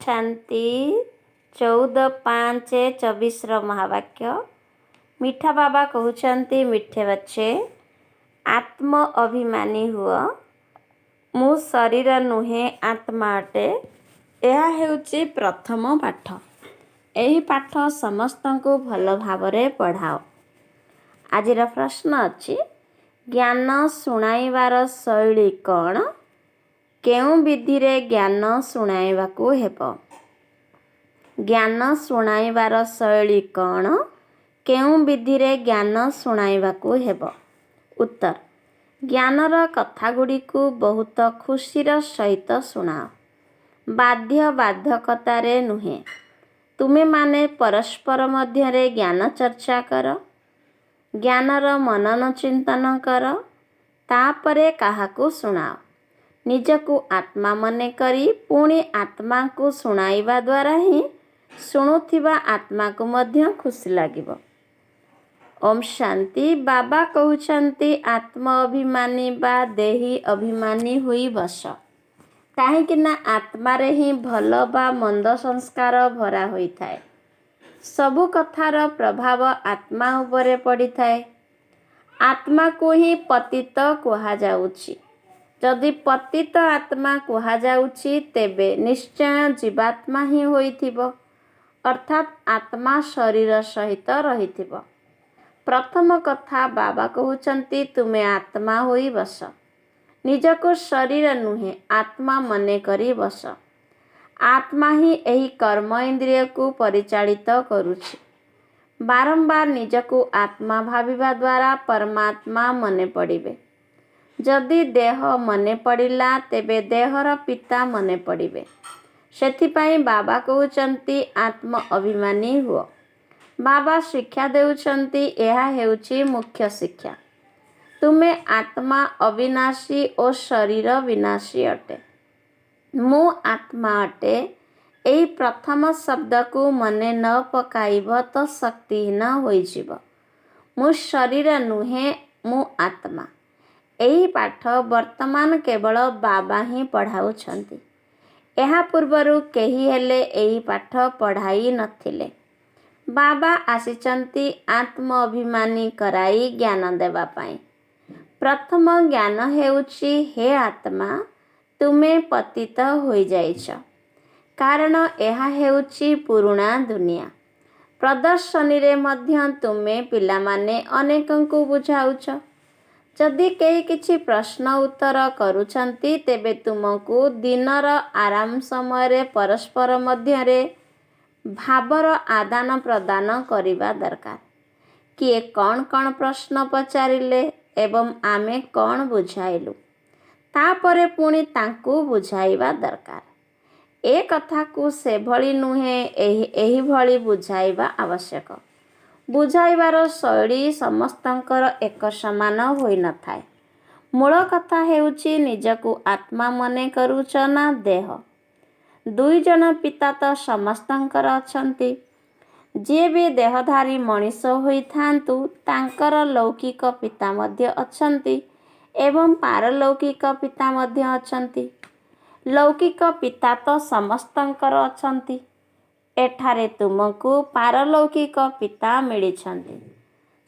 ଶାନ୍ତି 14/5/24 ମହାବାକ୍ୟ। ମିଠା ବାବା କହୁଛନ୍ତି, ମିଠେ ବଚ୍ଚେ ଆତ୍ମ ଅଭିମାନୀ ହୁଅ। ମୁଁ ଶରୀର ନୁହେଁ, ଆତ୍ମା ଅଟେ। ଏହା ହେଉଛି ପ୍ରଥମ ପାଠ। ଏହି ପାଠ ସମସ୍ତଙ୍କୁ ଭଲ ଭାବରେ ପଢ଼ାଅ। ଆଜିର ପ୍ରଶ୍ନ ଅଛି, ଜ୍ଞାନ ଶୁଣାଇବାର ଶୈଳୀ କ'ଣ? କେଉଁ ବିଧିରେ ଜ୍ଞାନ ଶୁଣାଇବାକୁ ହେବ? ଜ୍ଞାନ ଶୁଣାଇବାର ଶୈଳୀ କ'ଣ? କେଉଁ ବିଧିରେ ଜ୍ଞାନ ଶୁଣାଇବାକୁ ହେବ? ଉତ୍ତର, ଜ୍ଞାନର କଥାଗୁଡ଼ିକୁ ବହୁତ ଖୁସିର ସହିତ ଶୁଣାଅ। ବାଧ୍ୟ ବାଧକତାରେ ନୁହେଁ। ତୁମେମାନେ ପରସ୍ପର ମଧ୍ୟରେ ଜ୍ଞାନ ଚର୍ଚ୍ଚା କର। ଜ୍ଞାନର ମନନ ଚିନ୍ତନ କର। ତାପରେ କାହାକୁ ଶୁଣାଅ। ନିଜକୁ ଆତ୍ମା ମନେକରି ପୁଣି ଆତ୍ମାକୁ ଶୁଣାଇବା ଦ୍ୱାରା ହିଁ ଶୁଣୁଥିବା ଆତ୍ମାକୁ ମଧ୍ୟ ଖୁସି ଲାଗିବ। ଓମ୍ ଶାନ୍ତି। ବାବା କହୁଛନ୍ତି, ଆତ୍ମ ଅଭିମାନୀ ବା ଦେହୀ ଅଭିମାନୀ ହୋଇ ବସ। କାହିଁକି ନା ଆତ୍ମାରେ ହିଁ ଭଲ ବା ମନ୍ଦ ସଂସ୍କାର ଭରା ହୋଇଥାଏ। ସବୁ କଥାର ପ୍ରଭାବ ଆତ୍ମା ଉପରେ ପଡ଼ିଥାଏ। ଆତ୍ମାକୁ ହିଁ ପତିତ କୁହାଯାଉଛି। ଯଦି ପତିତ ଆତ୍ମା କୁହାଯାଉଛି, ତେବେ ନିଶ୍ଚୟ ଜୀବାତ୍ମା ହିଁ ହୋଇଥିବ, ଅର୍ଥାତ୍ ଆତ୍ମା ଶରୀର ସହିତ ରହିଥିବ। ପ୍ରଥମ କଥା, ବାବା କହୁଛନ୍ତି, ତୁମେ ଆତ୍ମା ହୋଇ ବସ। ନିଜକୁ ଶରୀର ନୁହେଁ, ଆତ୍ମା ମନେକରି ବସ। ଆତ୍ମା ହିଁ ଏହି କର୍ମ ଇନ୍ଦ୍ରିୟକୁ ପରିଚାଳିତ କରୁଛି। ବାରମ୍ବାର ନିଜକୁ ଆତ୍ମା ଭାବିବା ଦ୍ୱାରା ପରମାତ୍ମା ମନେ ପଡ଼ିବେ। ଯଦି ଦେହ ମନେ ପଡ଼ିଲା, ତେବେ ଦେହର ପିତା ମନେ ପଡ଼ିବେ। ସେଥିପାଇଁ ବାବା କହୁଛନ୍ତି, ଆତ୍ମ ଅଭିମାନୀ ହୁଅ। ବାବା ଶିକ୍ଷା ଦେଉଛନ୍ତି, ଏହା ହେଉଛି ମୁଖ୍ୟ ଶିକ୍ଷା। ତୁମେ ଆତ୍ମା ଅବିନାଶୀ ଓ ଶରୀର ବିନାଶୀ ଅଟେ। ମୁଁ ଆତ୍ମା ଅଟେ। ଏହି ପ୍ରଥମ ଶବ୍ଦକୁ ମନେ ନ ପକାଇବ ତ ଶକ୍ତିହୀନ ହୋଇଯିବ। ମୁଁ ଶରୀର ନୁହେଁ, ମୁଁ ଆତ୍ମା। ଏହି ପାଠ ବର୍ତ୍ତମାନ କେବଳ ବାବା ହିଁ ପଢ଼ାଉଛନ୍ତି। ଏହା ପୂର୍ବରୁ କେହି ହେଲେ ଏହି ପାଠ ପଢ଼ାଇ ନଥିଲେ। ବାବା ଆସିଛନ୍ତି ଆତ୍ମ ଅଭିମାନୀ କରାଇ ଜ୍ଞାନ ଦେବା ପାଇଁ। ପ୍ରଥମ ଜ୍ଞାନ ହେଉଛି, ହେ ଆତ୍ମା, ତୁମେ ପତିତ ହୋଇଯାଇଛ। କାରଣ ଏହା ହେଉଛି ପୁରୁଣା ଦୁନିଆ। ପ୍ରଦର୍ଶନୀରେ ମଧ୍ୟ ତୁମେ ପିଲାମାନେ ଅନେକଙ୍କୁ ବୁଝାଉଛ। ଯଦି କେହି କିଛି ପ୍ରଶ୍ନ ଉତ୍ତର କରୁଛନ୍ତି, ତେବେ ତୁମକୁ ଦିନର ଆରାମ ସମୟରେ ପରସ୍ପର ମଧ୍ୟରେ ଭାବର ଆଦାନ ପ୍ରଦାନ କରିବା ଦରକାର। କିଏ କ'ଣ କ'ଣ ପ୍ରଶ୍ନ ପଚାରିଲେ ଏବଂ ଆମେ କ'ଣ ବୁଝାଇଲୁ, ତାପରେ ପୁଣି ତାଙ୍କୁ ବୁଝାଇବା ଦରକାର। ଏ କଥାକୁ ସେଭଳି ନୁହେଁ, ଏହିଭଳି ବୁଝାଇବା ଆବଶ୍ୟକ। ବୁଝାଇବାର ଶୈଳୀ ସମସ୍ତଙ୍କର ଏକ ସମାନ ହୋଇନଥାଏ। ମୂଳ କଥା ହେଉଛି, ନିଜକୁ ଆତ୍ମା ମନେ କରୁଛ ନା ଦେହ? ଦୁଇ ଜଣ ପିତା ତ ସମସ୍ତଙ୍କର ଅଛନ୍ତି। ଯିଏ ବି ଦେହଧାରୀ ମଣିଷ ହୋଇଥାନ୍ତୁ, ତାଙ୍କର ଲୌକିକ ପିତା ମଧ୍ୟ ଅଛନ୍ତି ଏବଂ ପାରଲୌକିକ ପିତା ମଧ୍ୟ ଅଛନ୍ତି। ଲୌକିକ ପିତା ତ ସମସ୍ତଙ୍କର ଅଛନ୍ତି। ଏଠାରେ ତୁମକୁ ପାରଲୌକିକ ପିତା ମିଳିଛନ୍ତି।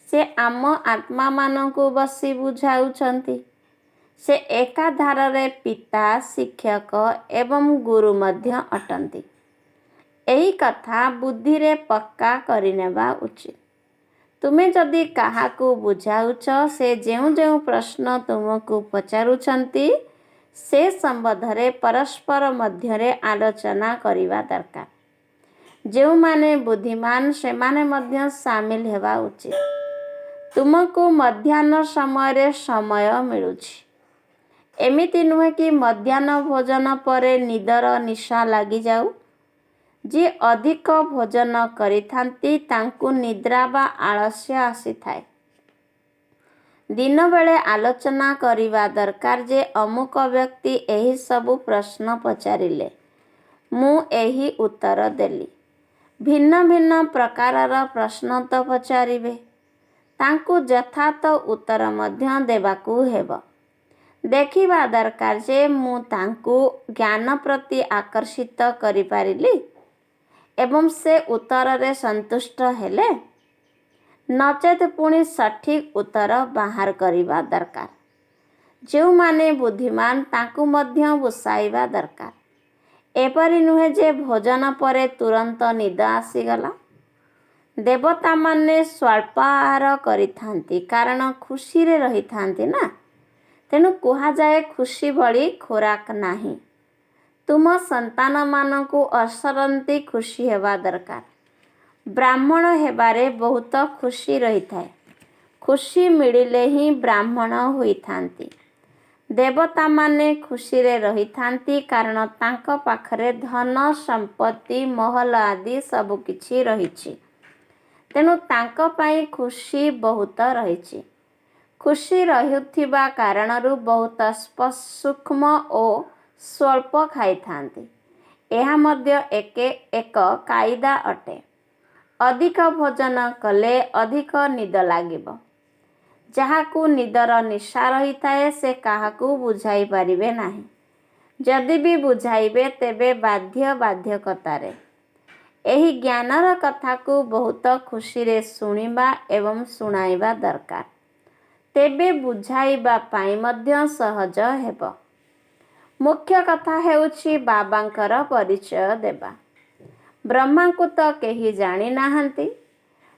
ସେ ଆମ ଆତ୍ମାମାନଙ୍କୁ ବସି ବୁଝାଉଛନ୍ତି। ସେ ଏକାଧାରରେ ପିତା, ଶିକ୍ଷକ ଏବଂ ଗୁରୁ ମଧ୍ୟ ଅଟନ୍ତି। ଏହି କଥା ବୁଦ୍ଧିରେ ପକ୍କା କରିନେବା ଉଚିତ। ତୁମେ ଯଦି କାହାକୁ ବୁଝାଉଛ, ସେ ଯେଉଁ ଯେଉଁ ପ୍ରଶ୍ନ ତୁମକୁ ପଚାରୁଛନ୍ତି, ସେ ସମ୍ବନ୍ଧରେ ପରସ୍ପର ମଧ୍ୟରେ ଆଲୋଚନା କରିବା ଦରକାର। ଯେଉଁମାନେ ବୁଦ୍ଧିମାନ, ସେମାନେ ମଧ୍ୟ ସାମିଲ ହେବା ଉଚିତ। ତୁମକୁ ମଧ୍ୟାହ୍ନ ସମୟରେ ସମୟ ମିଳୁଛି। ଏମିତି ନୁହେଁ କି ମଧ୍ୟାହ୍ନ ଭୋଜନ ପରେ ନିଦର ନିଶା ଲାଗିଯାଉ। ଯିଏ ଅଧିକ ଭୋଜନ କରିଥାନ୍ତି, ତାଙ୍କୁ ନିଦ୍ରା ବା ଆଳସ୍ୟ ଆସିଥାଏ। ଦିନବେଳେ ଆଲୋଚନା କରିବା ଦରକାର ଯେ ଅମୁକ ବ୍ୟକ୍ତି ଏହି ସବୁ ପ୍ରଶ୍ନ ପଚାରିଲେ, ମୁଁ ଏହି ଉତ୍ତର ଦେଲି। ଭିନ୍ନ ଭିନ୍ନ ପ୍ରକାରର ପ୍ରଶ୍ନ ତ ପଚାରିବେ, ତାଙ୍କୁ ଯଥାର୍ଥ ଉତ୍ତର ମଧ୍ୟ ଦେବାକୁ ହେବ। ଦେଖିବା ଦରକାର ଯେ ମୁଁ ତାଙ୍କୁ ଜ୍ଞାନ ପ୍ରତି ଆକର୍ଷିତ କରିପାରିଲି ଏବଂ ସେ ଉତ୍ତରରେ ସନ୍ତୁଷ୍ଟ ହେଲେ। ନଚେତ୍ ପୁଣି ସଠିକ୍ ଉତ୍ତର ବାହାର କରିବା ଦରକାର। ଯେଉଁମାନେ ବୁଦ୍ଧିମାନ ତାଙ୍କୁ ମଧ୍ୟ ବୁଝାଇବା ଦରକାର। ଏପରି ନୁହେଁ ଯେ ଭୋଜନ ପରେ ତୁରନ୍ତ ନିଦ ଆସିଗଲା। ଦେବତାମାନେ ସ୍ୱଳ୍ପ ଆହାର କରିଥାନ୍ତି କାରଣ ଖୁସିରେ ରହିଥାନ୍ତି ନା। ତେଣୁ କୁହାଯାଏ ଖୁସି ଭଳି ଖୋରାକ ନାହିଁ। ତୁମ ସନ୍ତାନମାନଙ୍କୁ ଅସରନ୍ତି ଖୁସି ହେବା ଦରକାର। ବ୍ରାହ୍ମଣ ହେବାରେ ବହୁତ ଖୁସି ରହିଥାଏ। ଖୁସି ମିଳିଲେ ହିଁ ବ୍ରାହ୍ମଣ ହୋଇଥାନ୍ତି। ଦେବତାମାନେ ଖୁସିରେ ରହିଥାନ୍ତି କାରଣ ତାଙ୍କ ପାଖରେ ଧନ ସମ୍ପତ୍ତି ମହଲ ଆଦି ସବୁକିଛି ରହିଛି। ତେଣୁ ତାଙ୍କ ପାଇଁ ଖୁସି ବହୁତ ରହିଛି। ଖୁସି ରହୁଥିବା କାରଣରୁ ବହୁତ ସୂକ୍ଷ୍ମ ଓ ସ୍ୱଳ୍ପ ଖାଇଥାନ୍ତି। ଏହା ମଧ୍ୟ ଏକ କାଇଦା ଅଟେ। ଅଧିକ ଭୋଜନ କଲେ ଅଧିକ ନିଦ ଲାଗିବ। ଯାହାକୁ ନିଦର ନିଶା ରହିଥାଏ ସେ କାହାକୁ ବୁଝାଇ ପାରିବେ ନାହିଁ। ଯଦି ବି ବୁଝାଇବେ ତେବେ ବାଧ୍ୟବାଧକତାରେ। ଏହି ଜ୍ଞାନର କଥାକୁ ବହୁତ ଖୁସିରେ ଶୁଣିବା ଏବଂ ଶୁଣାଇବା ଦରକାର। ତେବେ ବୁଝାଇବା ପାଇଁ ମଧ୍ୟ ସହଜ ହେବ। ମୁଖ୍ୟ କଥା ହେଉଛି ବାବାଙ୍କର ପରିଚୟ ଦେବା। ବ୍ରହ୍ମାଙ୍କୁ ତ କେହି ଜାଣିନାହାନ୍ତି।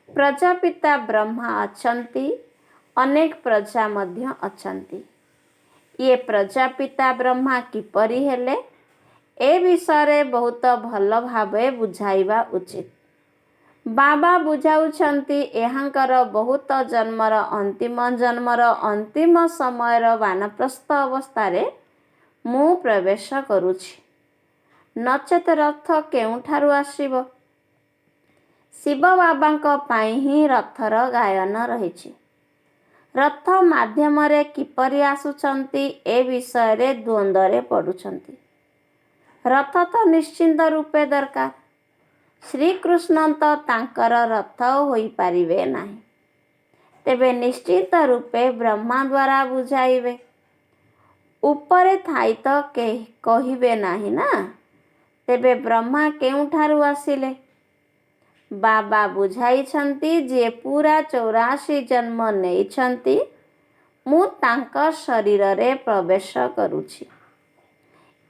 ପ୍ରଜାପିତା ବ୍ରହ୍ମା ଅଛନ୍ତି। ଅନେକ ପ୍ରଜା ମଧ୍ୟ ଅଛନ୍ତି। ଇଏ ପ୍ରଜାପିତା ବ୍ରହ୍ମା କିପରି ହେଲେ ଏ ବିଷୟରେ ବହୁତ ଭଲ ଭାବେ ବୁଝାଇବା ଉଚିତ। ବାବା ବୁଝାଉଛନ୍ତି ଏହାଙ୍କର ବହୁତ ଜନ୍ମର ଅନ୍ତିମ ସମୟର ବାନପ୍ରସ୍ଥ ଅବସ୍ଥାରେ ମୁଁ ପ୍ରବେଶ କରୁଛି। ନଚେତ୍ ରଥ କେଉଁଠାରୁ ଆସିବ? ଶିବ ବାବାଙ୍କ ପାଇଁ ହିଁ ରଥର ଗାୟନ ରହିଛି। ରଥ ମାଧ୍ୟମରେ କିପରି ଆସୁଛନ୍ତି ଏ ବିଷୟରେ ଦ୍ୱନ୍ଦ୍ୱରେ ପଡ଼ୁଛନ୍ତି। ରଥ ତ ନିଶ୍ଚିନ୍ତ ରୂପେ ଦରକାର। ଶ୍ରୀକୃଷ୍ଣ ତ ତାଙ୍କର ରଥ ହୋଇପାରିବେ ନାହିଁ। ତେବେ ନିଶ୍ଚିତ ରୂପେ ବ୍ରହ୍ମା ଦ୍ୱାରା ବୁଝାଇବେ। ଉପରେ ଥାଇ ତ କହିବେ ନାହିଁ ନା। ତେବେ ବ୍ରହ୍ମା କେଉଁଠାରୁ ଆସିଲେ? ବାବା ବୁଝାଇଛନ୍ତି ଯିଏ ପୁରା 84 ଜନ୍ମ ନେଇଛନ୍ତି ମୁଁ ତାଙ୍କ ଶରୀରରେ ପ୍ରବେଶ କରୁଛି।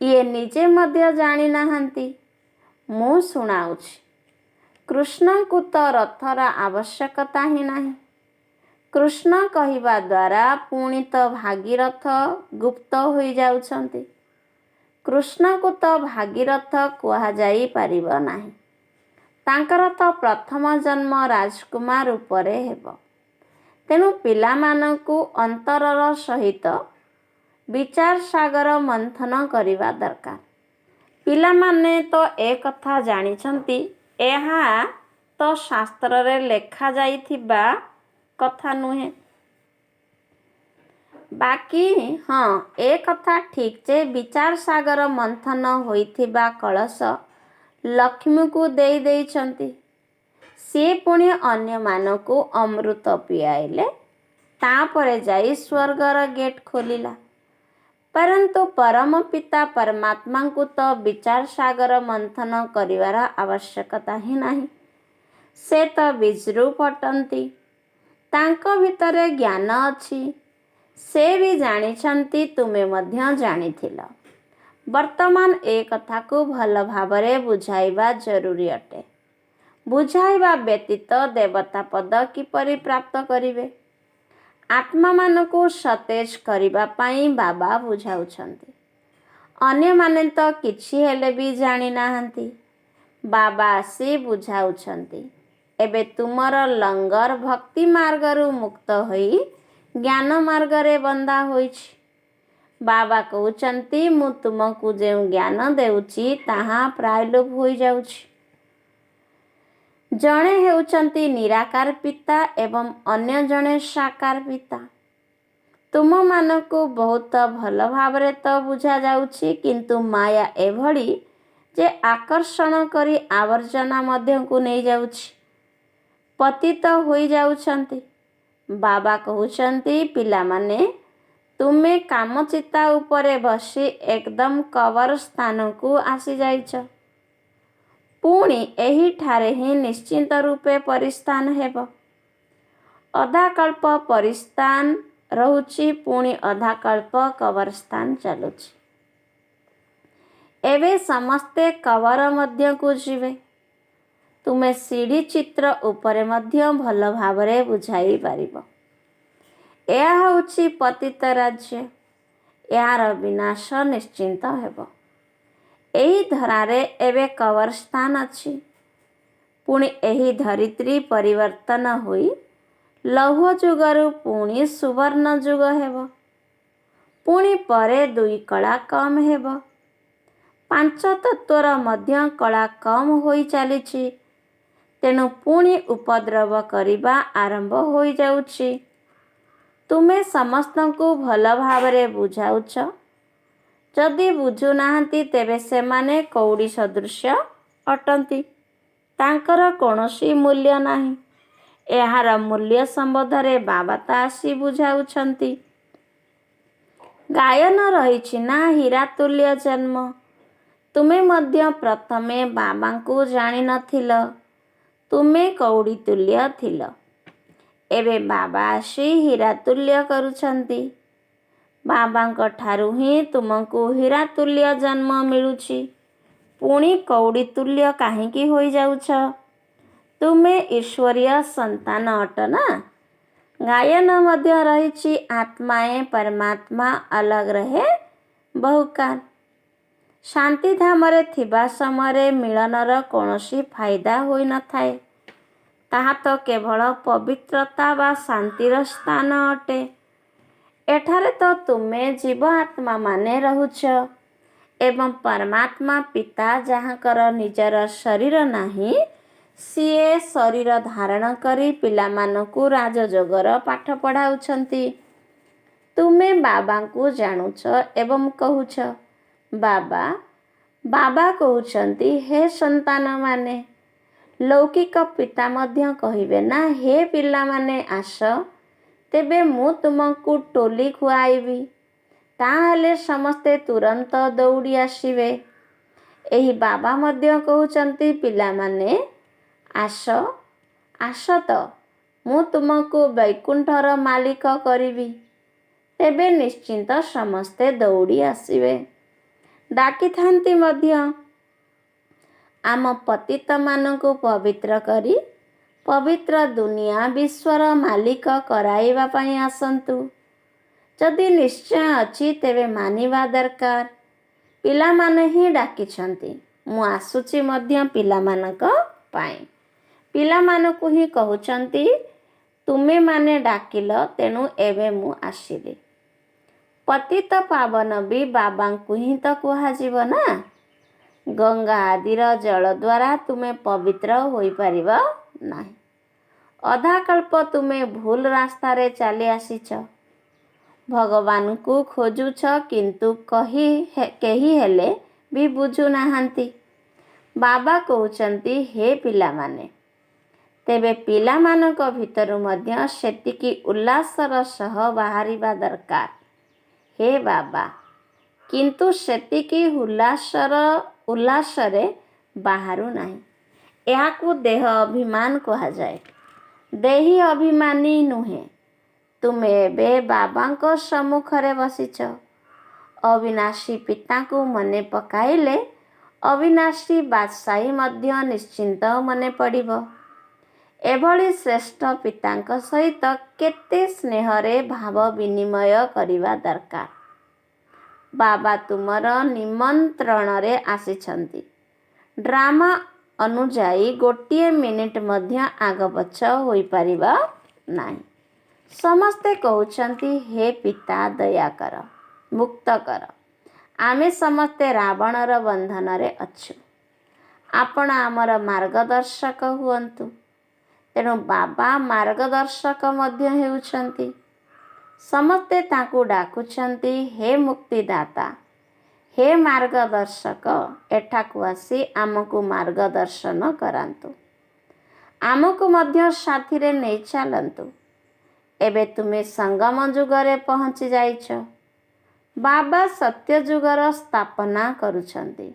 ଇଏ ନିଜେ ମଧ୍ୟ ଜାଣିନାହାନ୍ତି। ମୁଁ ଶୁଣାଉଛି। କୃଷ୍ଣଙ୍କୁ ତ ରଥର ଆବଶ୍ୟକତା ହିଁ ନାହିଁ। କୃଷ୍ଣ କହିବା ଦ୍ୱାରା ପୁଣି ତ ଭାଗୀରଥ ଗୁପ୍ତ ହୋଇଯାଉଛନ୍ତି। କୃଷ୍ଣଙ୍କୁ ତ ଭାଗୀରଥ କୁହାଯାଇ ପାରିବ ନାହିଁ। ତାଙ୍କର ତ ପ୍ରଥମ ଜନ୍ମ ରାଜକୁମାର ଉପରେ ହେବ। ତେଣୁ ପିଲାମାନଙ୍କୁ ଅନ୍ତରର ସହିତ ବିଚାର ସାଗର ମନ୍ଥନ କରିବା ଦରକାର। ପିଲାମାନେ ତ ଏକଥା ଜାଣିଛନ୍ତି। ଏହା ତ ଶାସ୍ତ୍ରରେ ଲେଖାଯାଇଥିବା କଥା ନୁହେଁ। ବାକି ହଁ ଏ କଥା ଠିକ୍ ଯେ ବିଚାର ସାଗର ମନ୍ଥନ ହୋଇଥିବା କଳସ ଲକ୍ଷ୍ମୀଙ୍କୁ ଦେଇଛନ୍ତି। ସିଏ ପୁଣି ଅନ୍ୟମାନଙ୍କୁ ଅମୃତ ପିଆଇଲେ। ତାପରେ ଯାଇ ସ୍ୱର୍ଗର ଗେଟ୍ ଖୋଲିଲା। ପରନ୍ତୁ ପରମ ପିତା ପରମାତ୍ମାଙ୍କୁ ତ ବିଚାର ସାଗର ମନ୍ଥନ କରିବାର ଆବଶ୍ୟକତା ହିଁ ନାହିଁ। ସେ ତ ବିଜୃପ ଅଟନ୍ତି। ତାଙ୍କ ଭିତରେ ଜ୍ଞାନ ଅଛି। ସେ ବି ଜାଣିଛନ୍ତି ତୁମେ ମଧ୍ୟ ଜାଣିଥିଲ। ବର୍ତ୍ତମାନ ଏ କଥାକୁ ଭଲ ଭାବରେ ବୁଝାଇବା ଜରୁରୀ ଅଟେ। ବୁଝାଇବା ବ୍ୟତୀତ ଦେବତା ପଦ କିପରି ପ୍ରାପ୍ତ କରିବେ? ଆତ୍ମାମାନଙ୍କୁ ସତେଜ କରିବା ପାଇଁ ବାବା ବୁଝାଉଛନ୍ତି। ଅନ୍ୟମାନେ ତ କିଛି ହେଲେ ବି ଜାଣିନାହାନ୍ତି। ବାବା ଆସି ବୁଝାଉଛନ୍ତି। ଏବେ ତୁମର ଲଙ୍ଗର ଭକ୍ତି ମାର୍ଗରୁ ମୁକ୍ତ ହୋଇ ଜ୍ଞାନ ମାର୍ଗରେ ବନ୍ଧା ହୋଇଛି। ବାବା କହୁଛନ୍ତି ମୁଁ ତୁମକୁ ଯେଉଁ ଜ୍ଞାନ ଦେଉଛି ତାହା ପ୍ରାୟ ଲୋପ ହୋଇଯାଉଛି। ଜଣେ ହେଉଛନ୍ତି ନିରାକାର ପିତା ଏବଂ ଅନ୍ୟ ଜଣେ ସାକାର ପିତା। ତୁମମାନଙ୍କୁ ବହୁତ ଭଲ ଭାବରେ ତ ବୁଝାଯାଉଛି କିନ୍ତୁ ମାୟା ଏଭଳି ଯେ ଆକର୍ଷଣ କରି ଆବର୍ଜନା ମଧ୍ୟକୁ ନେଇଯାଉଛି। ପତିତ ହୋଇଯାଉଛନ୍ତି। ବାବା କହୁଛନ୍ତି ପିଲାମାନେ ତୁମେ କାମଚିତା ଉପରେ ବସି ଏକଦମ କବର ସ୍ଥାନକୁ ଆସିଯାଇଛ। ପୁଣି ଏହିଠାରେ ହିଁ ନିଶ୍ଚିନ୍ତ ରୂପେ ପରିସ୍ଥାନ ହେବ। ଅଧାକଳ୍ପ ପରିସ୍ଥାନ ରହୁଛି, ପୁଣି ଅଧାକଳ୍ପ କବରସ୍ଥାନ ଚାଲୁଛି। ଏବେ ସମସ୍ତେ କବର ମଧ୍ୟକୁ ଯିବେ। ତୁମେ ସିଢ଼ି ଚିତ୍ର ଉପରେ ମଧ୍ୟ ଭଲ ଭାବରେ ବୁଝାଇ ପାରିବ। ଏହା ହେଉଛି ପତିତ ରାଜ୍ୟ। ଏହାର ବିନାଶ ନିଶ୍ଚିନ୍ତ ହେବ। ଏହି ଧରାରେ ଏବେ କବରସ୍ଥାନ ଅଛି। ପୁଣି ଏହି ଧରିତ୍ରୀ ପରିବର୍ତ୍ତନ ହୋଇ ଲୌହ ଯୁଗରୁ ପୁଣି ସୁବର୍ଣ୍ଣ ଯୁଗ ହେବ। ପୁଣି ପରେ 2 କଳା କମ୍ ହେବ। 5 ତତ୍ତ୍ୱର ମଧ୍ୟ କଳା କମ୍ ହୋଇ ଚାଲିଛି। ତେଣୁ ପୁଣି ଉପଦ୍ରବ କରିବା ଆରମ୍ଭ ହୋଇଯାଉଛି। ତୁମେ ସମସ୍ତଙ୍କୁ ଭଲ ଭାବରେ ବୁଝାଉଛ। ଯଦି ବୁଝୁନାହାନ୍ତି ତେବେ ସେମାନେ କଉଡ଼ି ସଦୃଶ ଅଟନ୍ତି। ତାଙ୍କର କୌଣସି ମୂଲ୍ୟ ନାହିଁ। ଏହାର ମୂଲ୍ୟ ସମ୍ବନ୍ଧରେ ବାବା ତ ଆସି ବୁଝାଉଛନ୍ତି। ଗାୟନ ରହିଛି ନା ହୀରା ତୁଲ୍ୟ ଜନ୍ମ। ତୁମେ ମଧ୍ୟ ପ୍ରଥମେ ବାବାଙ୍କୁ ଜାଣିନଥିଲ। ତୁମେ କଉଡ଼ି ତୁଲ୍ୟ ଥିଲ। ଏବେ ବାବା ଆସି ହୀରା ତୁଲ୍ୟ କରୁଛନ୍ତି। ବାବାଙ୍କ ଠାରୁ ହିଁ ତୁମକୁ ହୀରା ତୁଲ୍ୟ ଜନ୍ମ ମିଳୁଛି। ପୁଣି କଉଡ଼ି ତୁଲ୍ୟ କାହିଁକି ହୋଇଯାଉଛ? ତୁମେ ଈଶ୍ୱରୀୟ ସନ୍ତାନ ଅଟ ନା। ଗାୟନ ମଧ୍ୟ ରହିଛି ଆତ୍ମାଏ ପରମାତ୍ମା ଅଲଗ ରହେ ବହୁକାର। ଶାନ୍ତିଧାମରେ ଥିବା ସମୟରେ ମିଳନର କୌଣସି ଫାଇଦା ହୋଇନଥାଏ। ତାହା ତ କେବଳ ପବିତ୍ରତା ବା ଶାନ୍ତିର ସ୍ଥାନ ଅଟେ। ଏଠାରେ ତ ତୁମେ ଜୀବ ଆତ୍ମାମାନେ ରହୁଛ ଏବଂ ପରମାତ୍ମା ପିତା ଯାହାଙ୍କର ନିଜର ଶରୀର ନାହିଁ, ସିଏ ଶରୀର ଧାରଣ କରି ପିଲାମାନଙ୍କୁ ରାଜଯୋଗର ପାଠ ପଢ଼ାଉଛନ୍ତି। ତୁମେ ବାବାଙ୍କୁ ଜାଣୁଛ ଏବଂ କହୁଛ ବାବା। ବାବା କହୁଛନ୍ତି ହେ ସନ୍ତାନମାନେ। ଲୌକିକ ପିତା ମଧ୍ୟ କହିବେ ନା ହେ ପିଲାମାନେ ଆସ, ତେବେ ମୁଁ ତୁମକୁ ଟୋଲି ଖୁଆଇବି। ତାହେଲେ ସମସ୍ତେ ତୁରନ୍ତ ଦୌଡ଼ି ଆସିବେ। ଏହି ବାବା ମଧ୍ୟ କହୁଛନ୍ତି ପିଲାମାନେ ଆସ, ଆସ ତ, ମୁଁ ତୁମକୁ ବୈକୁଣ୍ଠର ମାଲିକ କରିବି। ତେବେ ନିଶ୍ଚିନ୍ତ ସମସ୍ତେ ଦୌଡ଼ି ଆସିବେ। ଡାକିଥାନ୍ତି ମଧ୍ୟ ଆମ ପତିତମାନଙ୍କୁ ପବିତ୍ର କରି ପବିତ୍ର ଦୁନିଆ ବିଶ୍ୱର ମାଲିକ କରାଇବା ପାଇଁ ଆସନ୍ତୁ। ଯଦି ନିଶ୍ଚୟ ଅଛି ତେବେ ମାନିବା ଦରକାର। ପିଲାମାନେ ହିଁ ଡାକିଛନ୍ତି। ମୁଁ ଆସୁଛି ମଧ୍ୟ ପିଲାମାନଙ୍କ ପାଇଁ। ପିଲାମାନଙ୍କୁ ହିଁ କହୁଛନ୍ତି ତୁମେମାନେ ଡାକିଲ, ତେଣୁ ଏବେ ମୁଁ ଆସିଲି। ପତିତ ପାବନ ବି ବାବାଙ୍କୁ ହିଁ ତ କୁହାଯିବ ନା। ଗଙ୍ଗା ଆଦିର ଜଳ ଦ୍ୱାରା ତୁମେ ପବିତ୍ର ହୋଇପାରିବ ନାହିଁ। ଅଧାକଳ୍ପ ତୁମେ ଭୁଲ ରାସ୍ତାରେ ଚାଲି ଆସିଛ। ଭଗବାନଙ୍କୁ ଖୋଜୁଛ, କିନ୍ତୁ କେହି ହେଲେ ବି ବୁଝୁନାହାନ୍ତି। ବାବା କହୁଛନ୍ତି ହେ ପିଲାମାନେ। ତେବେ ପିଲାମାନଙ୍କ ଭିତରୁ ମଧ୍ୟ ସେତିକି ଉଲ୍ଲାସର ସହ ବାହାରିବା ଦରକାର। ହେ ବାବା। କିନ୍ତୁ ସେତିକି ଉଲ୍ଲାସରେ ବାହାରୁ ନାହିଁ। ଏହାକୁ ଦେହ ଅଭିମାନ କୁହାଯାଏ। ଦେହୀ ଅଭିମାନୀ ନୁହେଁ। ତୁମେ ଏବେ ବାବାଙ୍କ ସମ୍ମୁଖରେ ବସିଛ। ଅବିନାଶୀ ପିତାଙ୍କୁ ମନେ ପକାଇଲେ ଅବିନାଶୀ ବାଦଶାହୀ ମଧ୍ୟ ନିଶ୍ଚିନ୍ତ ମନେ ପଡ଼ିବ। ଏଭଳି ଶ୍ରେଷ୍ଠ ପିତାଙ୍କ ସହିତ କେତେ ସ୍ନେହରେ ଭାବ ବିନିମୟ କରିବା ଦରକାର। ବାବା ତୁମର ନିମନ୍ତ୍ରଣରେ ଆସିଛନ୍ତି। ଡ୍ରାମା ଅନୁଯାୟୀ ଗୋଟିଏ ମିନିଟ୍ ମଧ୍ୟ ଆଗପଛ ହୋଇପାରିବ ନାହିଁ। ସମସ୍ତେ କହୁଛନ୍ତି ହେ ପିତା ଦୟାକର, ମୁକ୍ତ କର। ଆମେ ସମସ୍ତେ ରାବଣର ବନ୍ଧନରେ ଅଛୁ। ଆପଣ ଆମର ମାର୍ଗଦର୍ଶକ ହୁଅନ୍ତୁ। ତେଣୁ ବାବା ମାର୍ଗଦର୍ଶକ ମଧ୍ୟ ହେଉଛନ୍ତି। ସମସ୍ତେ ତାଙ୍କୁ ଡାକୁଛନ୍ତି ହେ ମୁକ୍ତିଦାତା, ହେ ମାର୍ଗଦର୍ଶକ, ଏଠାକୁ ଆସି ଆମକୁ ମାର୍ଗଦର୍ଶନ କରାନ୍ତୁ। ଆମକୁ ମଧ୍ୟ ସାଥିରେ ନେଇ ଚାଲନ୍ତୁ। ଏବେ ତୁମେ ସଙ୍ଗମ ଯୁଗରେ ପହଞ୍ଚି ଯାଇଛ। ବାବା ସତ୍ୟ ଯୁଗର ସ୍ଥାପନା କରୁଛନ୍ତି।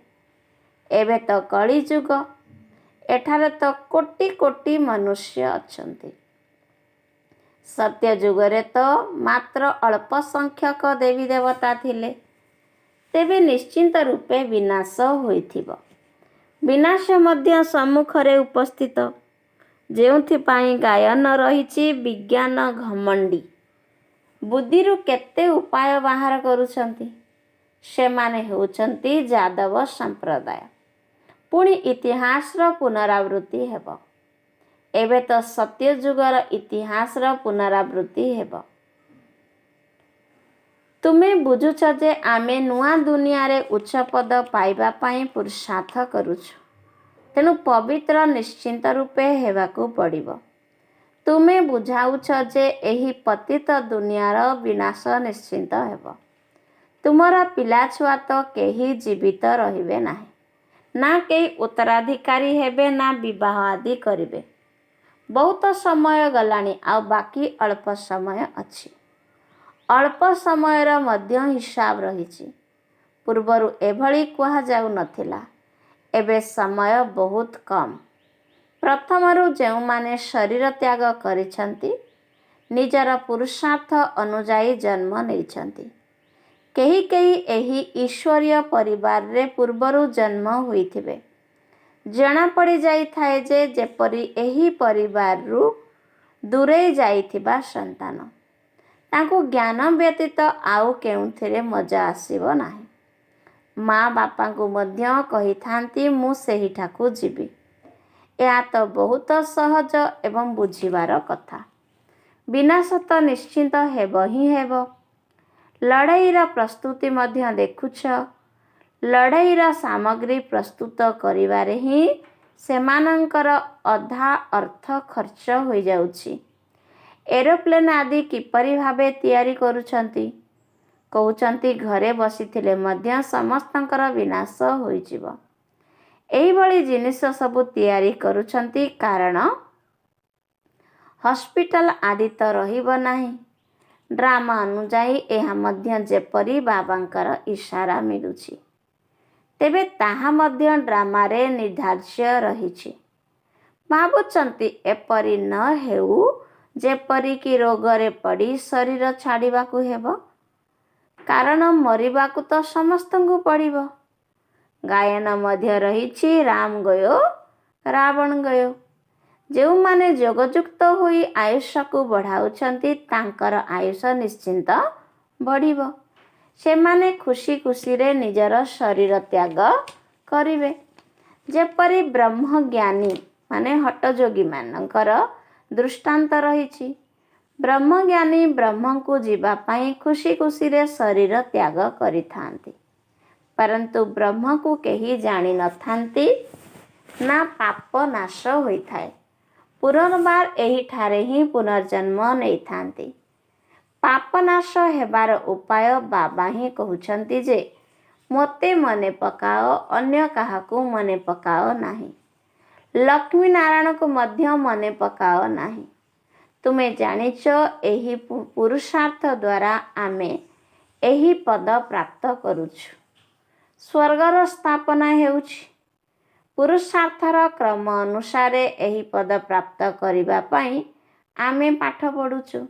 ଏବେ ତ କଳି ଯୁଗ। ଏଠାରେ ତ କୋଟି କୋଟି ମନୁଷ୍ୟ ଅଛନ୍ତି। ସତ୍ୟ ଯୁଗରେ ତ ମାତ୍ର ଅଳ୍ପ ସଂଖ୍ୟକ ଦେବୀ ଦେବତା ଥିଲେ। ତେବେ ନିଶ୍ଚିନ୍ତ ରୂପେ ବିନାଶ ହୋଇଥିବ। ବିନାଶ ମଧ୍ୟ ସମ୍ମୁଖରେ ଉପସ୍ଥିତ। ଯେଉଁଥିପାଇଁ ଗାୟନ ରହିଛି ବିଜ୍ଞାନ ଘମଣ୍ଡି। ବୁଦ୍ଧିରୁ କେତେ ଉପାୟ ବାହାର କରୁଛନ୍ତି। ସେମାନେ ହେଉଛନ୍ତି ଯାଦବ ସମ୍ପ୍ରଦାୟ। ପୁଣି ଇତିହାସର ପୁନରାବୃତ୍ତି ହେବ। ଏବେ ତ ସତ୍ୟ ଯୁଗର ଇତିହାସର ପୁନରାବୃତ୍ତି ହେବ। ତୁମେ ବୁଝୁଛ ଯେ ଆମେ ନୂଆ ଦୁନିଆରେ ଉଚ୍ଚ ପଦ ପାଇବା ପାଇଁ ପୁରୁଷାର୍ଥ କରୁଛୁ। ତେଣୁ ପବିତ୍ର ନିଶ୍ଚିନ୍ତ ରୂପେ ହେବାକୁ ପଡ଼ିବ। ତୁମେ ବୁଝାଉଛ ଯେ ଏହି ପତିତ ଦୁନିଆର ବିନାଶ ନିଶ୍ଚିନ୍ତ ହେବ। ତୁମର ପିଲାଛୁଆ ତ କେହି ଜୀବିତ ରହିବେ ନାହିଁ। ନା କେହି ଉତ୍ତରାଧିକାରୀ ହେବେ, ନା ବିବାହ ଆଦି କରିବେ। ବହୁତ ସମୟ ଗଲାଣି, ଆଉ ବାକି ଅଳ୍ପ ସମୟ ଅଛି। ଅଳ୍ପ ସମୟର ମଧ୍ୟ ହିସାବ ରହିଛି। ପୂର୍ବରୁ ଏଭଳି କୁହାଯାଉନଥିଲା। ଏବେ ସମୟ ବହୁତ କମ୍। ପ୍ରଥମରୁ ଯେଉଁମାନେ ଶରୀର ତ୍ୟାଗ କରିଛନ୍ତି, ନିଜର ପୁରୁଷାର୍ଥ ଅନୁଯାୟୀ ଜନ୍ମ ନେଇଛନ୍ତି। କେହି କେହି ଏହି ଈଶ୍ୱରୀୟ ପରିବାରରେ ପୂର୍ବରୁ ଜନ୍ମ ହୋଇଥିବେ। ଜଣାପଡ଼ିଯାଇଥାଏ ଯେ ଯେପରି ଏହି ପରିବାରରୁ ଦୂରେଇ ଯାଇଥିବା ସନ୍ତାନ। ତାଙ୍କୁ ଜ୍ଞାନ ବ୍ୟତୀତ ଆଉ କେଉଁଥିରେ ମଜା ଆସିବ ନାହିଁ। ମା ବାପାଙ୍କୁ ମଧ୍ୟ କହିଥାନ୍ତି, ମୁଁ ସେହିଠାକୁ ଯିବି। ଏହା ତ ବହୁତ ସହଜ ଏବଂ ବୁଝିବାର କଥା। ବିନାଶ ତ ନିଶ୍ଚିନ୍ତ ହେବ ହିଁ ହେବ। ଲଢ଼େଇର ପ୍ରସ୍ତୁତି ମଧ୍ୟ ଦେଖୁଛ। ଲଢ଼େଇର ସାମଗ୍ରୀ ପ୍ରସ୍ତୁତ କରିବାରେ ହିଁ ସେମାନଙ୍କର ଅଧା ଅର୍ଥ ଖର୍ଚ୍ଚ ହୋଇଯାଉଛି। ଏରୋପ୍ଲେନ୍ ଆଦି କିପରି ଭାବେ ତିଆରି କରୁଛନ୍ତି। କହୁଛନ୍ତି ଘରେ ବସିଥିଲେ ମଧ୍ୟ ସମସ୍ତଙ୍କର ବିନାଶ ହୋଇଯିବ। ଏହିଭଳି ଜିନିଷ ସବୁ ତିଆରି କରୁଛନ୍ତି, କାରଣ ହସ୍ପିଟାଲ ଆଦି ତ ରହିବ ନାହିଁ। ଡ୍ରାମା ଅନୁଯାୟୀ ଏହା ମଧ୍ୟ ଯେପରି ବାବାଙ୍କର ଇସାରା ମିଳୁଛି। ତେବେ ତାହା ମଧ୍ୟ ଡ୍ରାମାରେ ନିର୍ଦ୍ଧାର୍ଯ୍ୟ ରହିଛି। ଭାବୁଛନ୍ତି ଏପରି ନ ହେଉ ଯେପରିକି ରୋଗରେ ପଡ଼ି ଶରୀର ଛାଡ଼ିବାକୁ ହେବ। କାରଣ ମରିବାକୁ ତ ସମସ୍ତଙ୍କୁ ପଡ଼ିବ। ଗାୟନ ମଧ୍ୟ ରହିଛି, ରାମ ଗୟୋ ରାବଣ ଗୟୋ। ଯେଉଁମାନେ ଯୋଗଯୁକ୍ତ ହୋଇ ଆୟୁଷକୁ ବଢ଼ାଉଛନ୍ତି, ତାଙ୍କର ଆୟୁଷ ନିଶ୍ଚିନ୍ତ ବଢ଼ିବ। ସେମାନେ ଖୁସି ଖୁସିରେ ନିଜର ଶରୀର ତ୍ୟାଗ କରିବେ। ଯେପରି ବ୍ରହ୍ମଜ୍ଞାନୀ ମାନେ ହଠଯୋଗୀମାନଙ୍କର ଦୃଷ୍ଟାନ୍ତ ରହିଛି। ବ୍ରହ୍ମଜ୍ଞାନୀ ବ୍ରହ୍ମକୁ ଯିବା ପାଇଁ ଖୁସି ଖୁସିରେ ଶରୀର ତ୍ୟାଗ କରିଥାନ୍ତି। ପରନ୍ତୁ ବ୍ରହ୍ମକୁ କେହି ଜାଣିନଥାନ୍ତି, ନା ପାପ ନାଶ ହୋଇଥାଏ। ପୁନର୍ବାର ଏହିଠାରେ ହିଁ ପୁନର୍ଜନ୍ମ ନେଇଥାନ୍ତି। ପାପ ନାଶ ହେବାର ଉପାୟ ବାବା ହିଁ କହୁଛନ୍ତି ଯେ ମୋତେ ମନେ ପକାଅ, ଅନ୍ୟ କାହାକୁ ମନେ ପକାଅ ନାହିଁ। ଲକ୍ଷ୍ମୀ ନାରାୟଣକୁ ମଧ୍ୟ ମନେ ପକାଅ ନାହିଁ। ତୁମେ ଜାଣିଛ ଏହି ପୁରୁଷାର୍ଥ ଦ୍ୱାରା ଆମେ ଏହି ପଦ ପ୍ରାପ୍ତ କରୁଛୁ। ସ୍ୱର୍ଗର ସ୍ଥାପନା ହେଉଛି। ପୁରୁଷାର୍ଥର କ୍ରମ ଅନୁସାରେ ଏହି ପଦ ପ୍ରାପ୍ତ କରିବା ପାଇଁ ଆମେ ପାଠ ପଢ଼ୁଛୁ।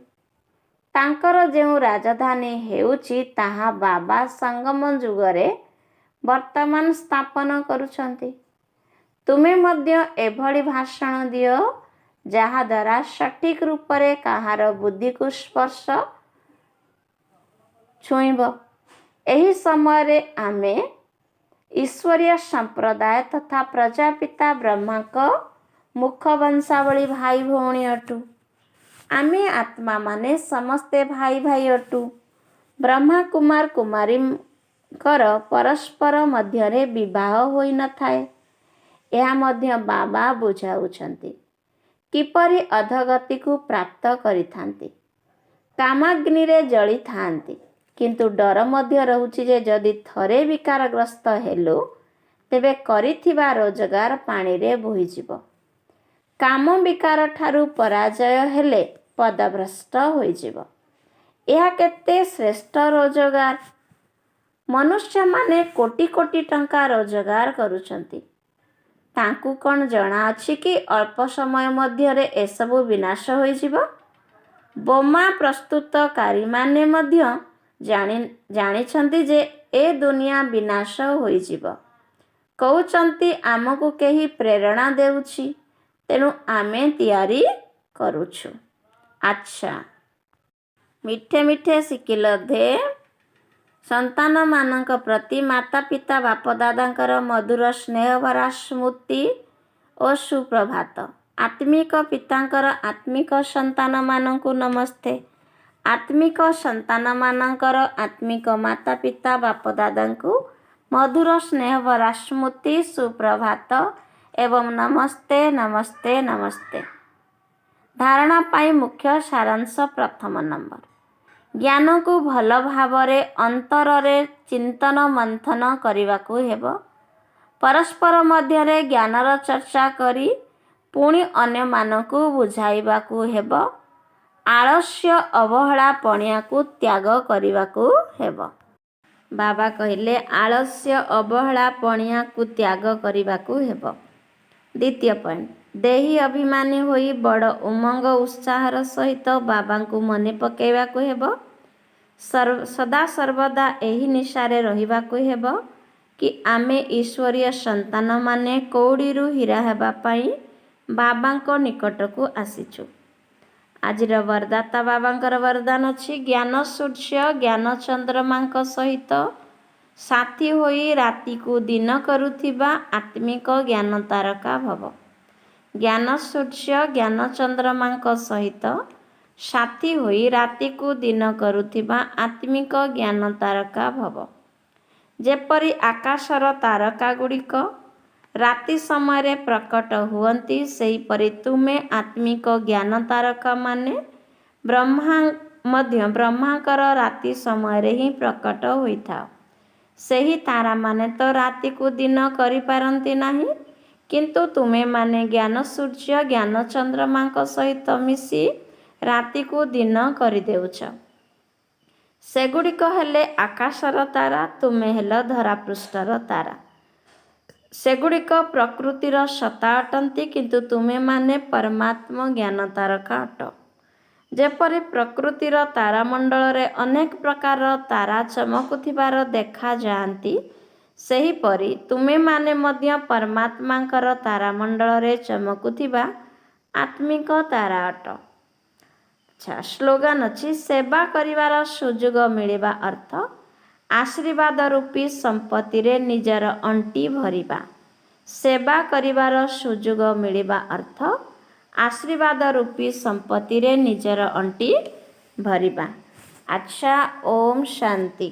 ତାଙ୍କର ଯେଉଁ ରାଜଧାନୀ ହେଉଛି, ତାହା ବାବା ସଙ୍ଗମ ଯୁଗରେ ବର୍ତ୍ତମାନ ସ୍ଥାପନ କରୁଛନ୍ତି। ତୁମେ ମଧ୍ୟ ଏଭଳି ଭାଷଣ ଦିଅ, ଯାହାଦ୍ୱାରା ସଠିକ୍ ରୂପରେ କାହାର ବୁଦ୍ଧିକୁ ସ୍ପର୍ଶ ଛୁଇଁବ। ଏହି ସମୟରେ ଆମେ ଈଶ୍ୱରୀୟ ସମ୍ପ୍ରଦାୟ ତଥା ପ୍ରଜାପିତା ବ୍ରହ୍ମାଙ୍କ ମୁଖ ବଂଶାବଳୀ ଭାଇ ଭଉଣୀ ଅଟୁ। ଆମେ ଆତ୍ମାମାନେ ସମସ୍ତେ ଭାଇ ଭାଇ ଅଟୁ। ବ୍ରହ୍ମା କୁମାର କୁମାରୀଙ୍କର ପରସ୍ପର ମଧ୍ୟରେ ବିବାହ ହୋଇନଥାଏ। ଏହା ମଧ୍ୟ ବାବା ବୁଝାଉଛନ୍ତି। କିପରି ଅଧୋଗତିକୁ ପ୍ରାପ୍ତ କରିଥାନ୍ତି। କାମାଗ୍ନିରେ ଜଳିଥାନ୍ତି। କିନ୍ତୁ ଡର ମଧ୍ୟ ରହୁଛି ଯେ ଯଦି ଥରେ ବିକାରଗ୍ରସ୍ତ ହେଲୁ, ତେବେ କରିଥିବା ରୋଜଗାର ପାଣିରେ ବୋହିଯିବ। କାମ ବିକାର ଠାରୁ ପରାଜୟ ହେଲେ ପଦଭ୍ରଷ୍ଟ ହୋଇଯିବ। ଏହା କେତେ ଶ୍ରେଷ୍ଠ ରୋଜଗାର! ମନୁଷ୍ୟମାନେ କୋଟି କୋଟି ଟଙ୍କା ରୋଜଗାର କରୁଛନ୍ତି। ତାଙ୍କୁ କ'ଣ ଜଣାଅଛି କି ଅଳ୍ପ ସମୟ ମଧ୍ୟରେ ଏସବୁ ବିନାଶ ହୋଇଯିବ? ବୋମା ପ୍ରସ୍ତୁତକାରୀମାନେ ମଧ୍ୟ ଜାଣିଛନ୍ତି ଯେ ଏ ଦୁନିଆ ବିନାଶ ହୋଇଯିବ। କହୁଛନ୍ତି ଆମକୁ କେହି ପ୍ରେରଣା ଦେଉଛି, ତେଣୁ ଆମେ ତିଆରି କରୁଛୁ। ଆଚ୍ଛା, ମିଠେ ମିଠେ ଶିଖିଲ ଧେ। ସନ୍ତାନମାନଙ୍କ ପ୍ରତି ମାତା ପିତା ବାପଦାଦାଙ୍କର ମଧୁର ସ୍ନେହଭରା ସ୍ମୃତି ଓ ସୁପ୍ରଭାତ। ଆତ୍ମିକ ପିତାଙ୍କର ଆତ୍ମିକ ସନ୍ତାନମାନଙ୍କୁ ନମସ୍ତେ। ଆତ୍ମିକ ସନ୍ତାନମାନଙ୍କର ଆତ୍ମିକ ମାତା ପିତା ବାପଦାଦାଙ୍କୁ ମଧୁର ସ୍ନେହଭରା ସ୍ମୃତି, ସୁପ୍ରଭାତ ଏବଂ ନମସ୍ତେ ନମସ୍ତେ ନମସ୍ତେ। ଧାରଣା ପାଇଁ ମୁଖ୍ୟ ସାରାଂଶ। ପ୍ରଥମ ନମ୍ବର, ଜ୍ଞାନକୁ ଭଲ ଭାବରେ ଅନ୍ତରରେ ଚିନ୍ତନ ମନ୍ଥନ କରିବାକୁ ହେବ। ପରସ୍ପର ମଧ୍ୟରେ ଜ୍ଞାନର ଚର୍ଚ୍ଚା କରି ପୁଣି ଅନ୍ୟମାନଙ୍କୁ ବୁଝାଇବାକୁ ହେବ। ଆଳସ୍ୟ ଅବହେଳା ପଣିଆକୁ ତ୍ୟାଗ କରିବାକୁ ହେବ। ବାବା କହିଲେ ଆଳସ୍ୟ ଅବହେଳା ପଣିଆକୁ ତ୍ୟାଗ କରିବାକୁ ହେବ। ଦ୍ୱିତୀୟ ପଏଣ୍ଟ, ଦେହୀ ଅଭିମାନୀ ହୋଇ ବଡ଼ ଉମଙ୍ଗ ଉତ୍ସାହର ସହିତ ବାବାଙ୍କୁ ମନେ ପକାଇବାକୁ ହେବ। ସଦାସର୍ବଦା ଏହି ନିଶାରେ ରହିବାକୁ ହେବ କି ଆମେ ଈଶ୍ୱରୀୟ ସନ୍ତାନମାନେ କଉଡ଼ିରୁ ହୀରା ହେବା ପାଇଁ ବାବାଙ୍କ ନିକଟକୁ ଆସିଛୁ। ଆଜିର ବରଦାତା ବାବାଙ୍କର ବରଦାନ ଅଛି, ଜ୍ଞାନ ସୂର୍ଯ୍ୟ ଜ୍ଞାନ ଚନ୍ଦ୍ରମାଙ୍କ ସହିତ ସାଥୀ ହୋଇ ରାତିକୁ ଦିନ କରୁଥିବା ଆତ୍ମିକ ଜ୍ଞାନ ତାରକା ଭବ। ଜ୍ଞାନ ସୂର୍ଯ୍ୟ ଜ୍ଞାନ ଚନ୍ଦ୍ରମାଙ୍କ ସହିତ ସାଥୀ ହୋଇ ରାତିକୁ ଦିନ କରୁଥିବା ଆତ୍ମିକ ଜ୍ଞାନ ତାରକା ଭବ। ଯେପରି ଆକାଶର ତାରକାଗୁଡ଼ିକ ରାତି ସମୟରେ ପ୍ରକଟ ହୁଅନ୍ତି, ସେହିପରି ତୁମେ ଆତ୍ମିକ ଜ୍ଞାନ ତାରକାମାନେ ମଧ୍ୟ ବ୍ରହ୍ମାଙ୍କର ରାତି ସମୟରେ ହିଁ ପ୍ରକଟ ହୋଇଥାଅ। ସେହି ତାରାମାନେ ତ ରାତିକୁ ଦିନ କରିପାରନ୍ତି ନାହିଁ, କିନ୍ତୁ ତୁମେମାନେ ଜ୍ଞାନ ସୂର୍ଯ୍ୟ ଜ୍ଞାନ ଚନ୍ଦ୍ରମାଙ୍କ ସହିତ ମିଶି ରାତିକୁ ଦିନ କରିଦେଉଛ। ସେଗୁଡ଼ିକ ହେଲେ ଆକାଶର ତାରା, ତୁମେ ହେଲ ଧରାପୃଷ୍ଠର ତାରା। ସେଗୁଡ଼ିକ ପ୍ରକୃତିର ସତ୍ତା ଅଟନ୍ତି, କିନ୍ତୁ ତୁମେମାନେ ପରମାତ୍ମ ଜ୍ଞାନ ତାରକା ଅଟ। ଯେପରି ପ୍ରକୃତିର ତାରାମଣ୍ଡଳରେ ଅନେକ ପ୍ରକାରର ତାରା ଚମକୁଥିବାର ଦେଖାଯାଆନ୍ତି, ସେହିପରି ତୁମେମାନେ ମଧ୍ୟ ପରମାତ୍ମାଙ୍କର ତାରାମଣ୍ଡଳରେ ଚମକୁଥିବା ଆତ୍ମିକ ତାରା ଅଟ। ଆଚ୍ଛା, ସ୍ଲୋଗାନ ଅଛି, ସେବା କରିବାର ସୁଯୋଗ ମିଳିବା ଅର୍ଥ ଆଶୀର୍ବାଦ ରୂପୀ ସମ୍ପତ୍ତିରେ ନିଜର ଅଣ୍ଟି ଭରିବା। ସେବା କରିବାର ସୁଯୋଗ ମିଳିବା ଅର୍ଥ ଆଶୀର୍ବାଦ ରୂପୀ ସମ୍ପତ୍ତିରେ ନିଜର ଅଣ୍ଟି ଭରିବା। ଆଚ୍ଛା, ଓମ୍ ଶାନ୍ତି।